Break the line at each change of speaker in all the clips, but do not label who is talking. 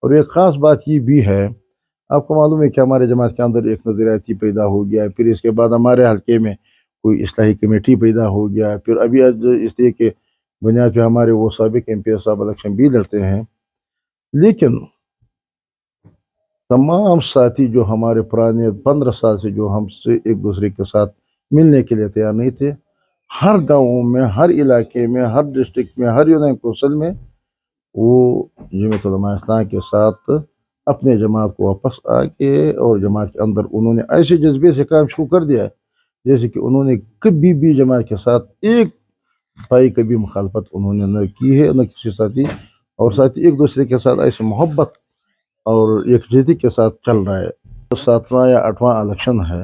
اور ایک ख़ास बात ये भी है, आपको मालूम है कि हमारे जमात के अंदर एक नज़रियाती पैदा हो गया, फिर इसके बाद हमारे हल्के में कोई इस्लाही कमेटी पैदा हो गया, फिर अभी आज इसलिए कि बुनियाद पे हमारे वो साबिक एमपी साहब इलेक्शन भी लड़ते हैं। लेकिन तमाम साथी जो हमारे पुराने 15 साल से जो हमसे एक दूसरे के साथ मिलने के लिए तैयार नहीं थे, हर गाँव में, हर इलाके में, हर डिस्ट्रिक्ट में, हर यूनियन कौंसिल में वो जमीयत उलमा इस्लाम के साथ अपने जमात को वापस आके और जमात के अंदर उन्होंने ऐसे जज्बे से काम शुरू कर दिया जैसे कि उन्होंने कभी भी जमात के साथ एक भाई कभी मुखालफत उन्होंने न की है, न किसी साथी, और साथी एक दूसरे के साथ ऐसे मोहब्बत और यकजहती के साथ चल रहा है। तो 7वां या 8वां इलेक्शन है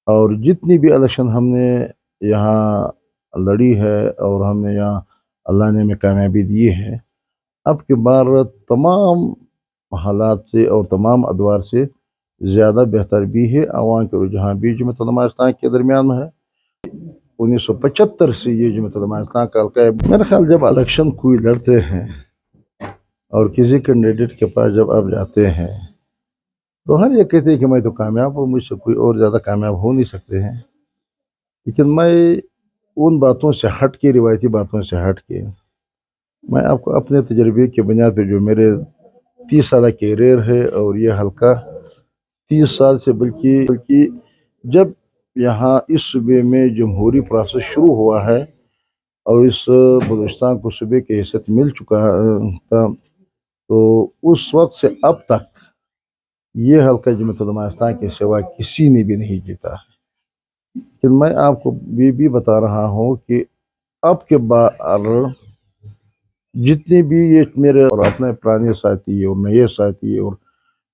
और जितनी भी इलेक्शन हमने यहाँ लड़ी है और हमने यहाँ अल्लाह ने हमें कामयाबी दी है, अब की बार तमाम हालात से और तमाम अदवार से ज़्यादा बेहतर भी है। अवाम के रुझान भी जमात उलमा इस्लाम के दरमियान में है। 1975 से ये जमात उलमा इस्लाम का हल्का है। मेरा ख्याल जब इलेक्शन कोई लड़ते हैं और किसी कैंडिडेट के पास जब आप जाते हैं तो हर ये कहते हैं कि मैं तो कामयाब हूँ, मुझसे कोई और ज़्यादा कामयाब हो नहीं सकते हैं। लेकिन मैं उन बातों से हट के, रिवायती बातों से हट के, मैं आपको अपने तजर्बे की बुनियाद पे जो मेरे 30 साल कैरियर है और ये हल्का 30 साल से बल्कि जब यहाँ इस सूबे में जमहूरी प्रोसेस शुरू हुआ है और इस बलूचिस्तान को सूबे की हैसियत मिल चुका था, तो उस वक्त से अब तक ये हल्का जमात उलमा इस्लाम के सिवा किसी ने भी नहीं जीता है। लेकिन मैं आपको ये भी बता रहा हूँ कि अब के बाद जितने भी ये मेरे और अपने पुराने साथी और नए साथी और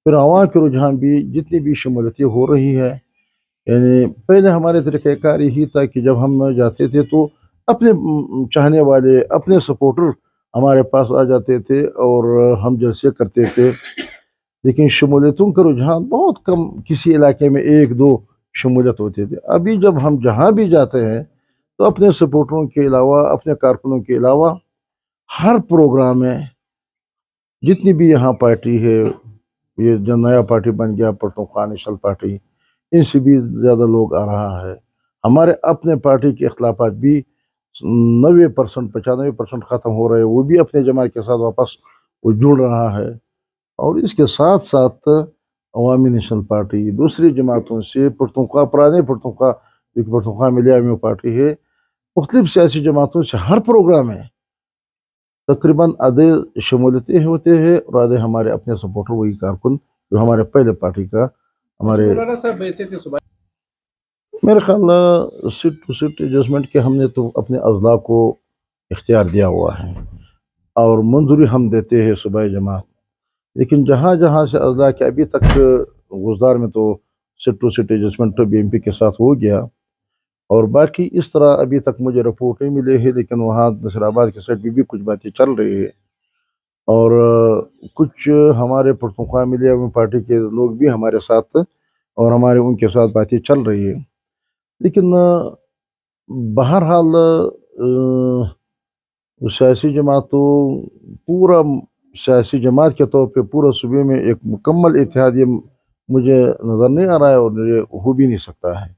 फिर आवाम के रुझान भी जितनी भी शमूलियतें हो रही है, यानी पहले हमारे तरीक़ाकार यही था कि जब हम जाते थे तो अपने चाहने वाले, अपने सपोर्टर हमारे पास आ जाते थे और हम जलसे करते थे। लेकिन शमूलियतों का रुझान बहुत कम, किसी इलाके में एक दो शमूलियत होते थे। अभी जब हम जहाँ भी जाते हैं तो अपने सपोर्टरों के अलावा, अपने कारकुनों के अलावा हर प्रोग्राम में जितनी भी यहाँ पार्टी है, ये जो नया पार्टी बन गया पख्तूनख्वा नेशनल पार्टी, इनसे भी ज़्यादा लोग आ रहा है। हमारे अपने पार्टी के इख्लाफात भी 90% 95% ख़त्म हो रहे हैं, वो भी अपने जमात के साथ वापस वो जुड़ रहा है। और इसके साथ साथ अवामी नेशनल पार्टी दूसरी जमातों से पख्तूनख्वा, पुराने पख्तूनख्वा, एक पख्तूनख्वा मिलिया पार्टी है, मुख्तलिफ सियासी जमातों से हर प्रोग्राम में तकरीबन आधे शमूलियतें होते हैं और आधे हमारे अपने सपोर्टर, वही कारकुन जो हमारे पहले पार्टी का हमारे मेरे ख्याल सीट टू सीट एडजस्टमेंट के हमने तो अपने अज़ला को इख्तियार दिया हुआ है और मंजूरी हम देते हैं सूबाई जमात। लेकिन जहाँ जहाँ से अज़ला के अभी तक गुज़दार में तो सीट टू सीट एडजस्टमेंट तो बीएमपी के साथ हो गया और बाकी इस तरह अभी तक मुझे रिपोर्ट नहीं मिले है, लेकिन वहाँ नसीराबाद के साइड भी कुछ बातें चल रही है और कुछ हमारे पख्तूनख्वा मिलिया पार्टी के लोग भी हमारे साथ और हमारे उनके साथ बातें चल रही है। लेकिन बहरहाल सियासी जमातों, पूरा सियासी जमात के तौर पे पूरा सूबे में एक मुकम्मल इत्तेहाद ये मुझे नज़र नहीं आ रहा है और ये हो भी नहीं सकता है।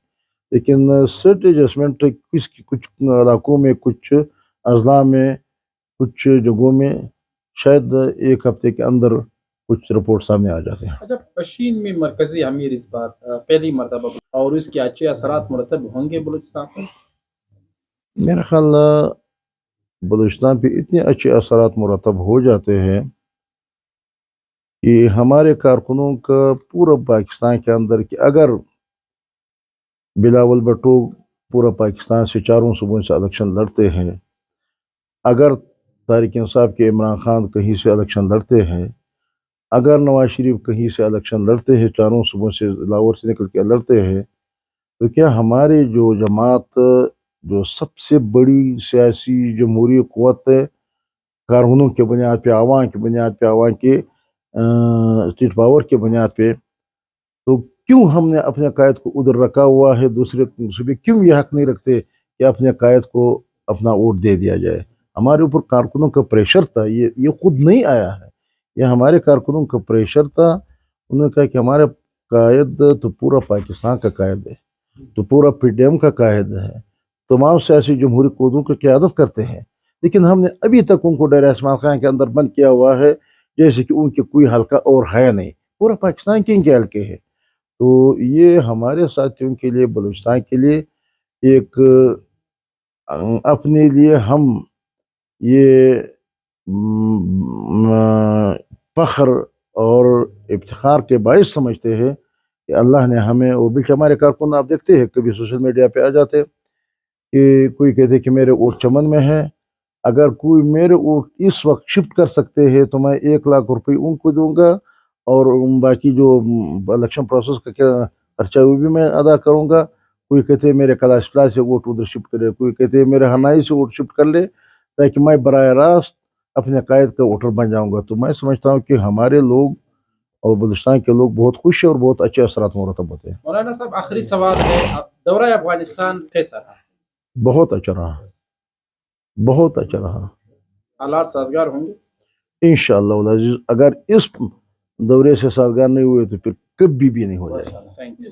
लेकिन सीट एडजस्टमेंट कुछ इलाकों में, कुछ अजला में, कुछ जगहों में शायद एक हफ्ते के अंदर कुछ रिपोर्ट सामने आ जाते हैं।
अच्छा, पश्चिम में मरकजी अमीर इस बार पहली मरतबा और इसके अच्छे असरात मुरतब होंगे बलूचिस्तान पर?
मेरा ख्याल बलूचिस्तान पे इतने अच्छे असरात मुरतब हो जाते हैं कि हमारे कारकुनों का पूरा पाकिस्तान के अंदर कि अगर बिलावल भुट्टो पूरा पाकिस्तान से चारों सूबों से इलेक्शन लड़ते हैं, अगर तारिक इंसाफ के इमरान खान कहीं से इलेक्शन लड़ते हैं, अगर नवाज शरीफ कहीं से इलेक्शन लड़ते हैं, चारों सूबों से लाहौर से निकल के लड़ते हैं, तो क्या हमारी जो जमात, जो सबसे बड़ी सियासी जमहूरी क़ुव्वत है, कारकुनों के बुनियाद पे, आवाम की बुनियाद पे, आवाम के स्टेट पावर के बुनियाद पे, तो क्यों हमने अपने कायद को उधर रखा हुआ है? दूसरे सूबे क्यों ये हक नहीं रखते कि अपने कायद को अपना वोट दे दिया जाए? हमारे ऊपर कारकुनों का प्रेशर था, ये खुद नहीं आया है, یہ ہمارے کارکنوں کا پریشر تھا. انہوں نے کہا کہ ہمارے قائد تو پورا پاکستان کا قائد ہے, تو پورا پی ڈی ایم کا قائد ہے, تمام سیاسی جمہوری قوتوں کی قیادت کرتے ہیں, لیکن ہم نے ابھی تک ان کو ڈیرہ اسماعیل خان کے اندر بند کیا ہوا ہے جیسے کہ ان کے کوئی حلقہ اور ہے نہیں, پورا پاکستان کے ان کے حلقے ہے. تو یہ ہمارے ساتھیوں کے لیے, بلوچستان کے لیے ایک اپنے لیے ہم یہ فخر اور افتخار کے باعث سمجھتے ہیں کہ اللہ نے ہمیں, اور بلکہ ہمارے کارکن آپ دیکھتے ہیں کبھی سوشل میڈیا پہ آ جاتے کہ کوئی کہتے کہ میرے ووٹ چمن میں ہے, اگر کوئی میرے ووٹ اس وقت شفٹ کر سکتے ہیں تو میں 1 لاکھ روپے ان کو دوں گا, اور باقی جو الیکشن پروسیس کا خرچہ وہ بھی میں ادا کروں گا. کوئی کہتے میرے کلاش پلا سے ووٹ ادھر شفٹ کرے, کوئی کہتے میرے ہنائی سے ووٹ شفٹ کر لے تاکہ میں براہ راست اپنے قائد کا ووٹر بن جاؤں گا. تو میں سمجھتا ہوں کہ ہمارے لوگ اور بلوچستان کے لوگ بہت خوش ہیں اور بہت اچھے اثرات مرتب ہوتے ہیں.
مولانا صاحب آخری سوال ہے, دورہ افغانستان کیسا رہا؟
بہت اچھا رہا, بہت اچھا رہا.
حالات سازگار ہوں گے
انشاءاللہ العزیز. اگر اس دورے سے سازگار نہیں ہوئے تو پھر کبھی بھی نہیں ہو جائے.
Thank you.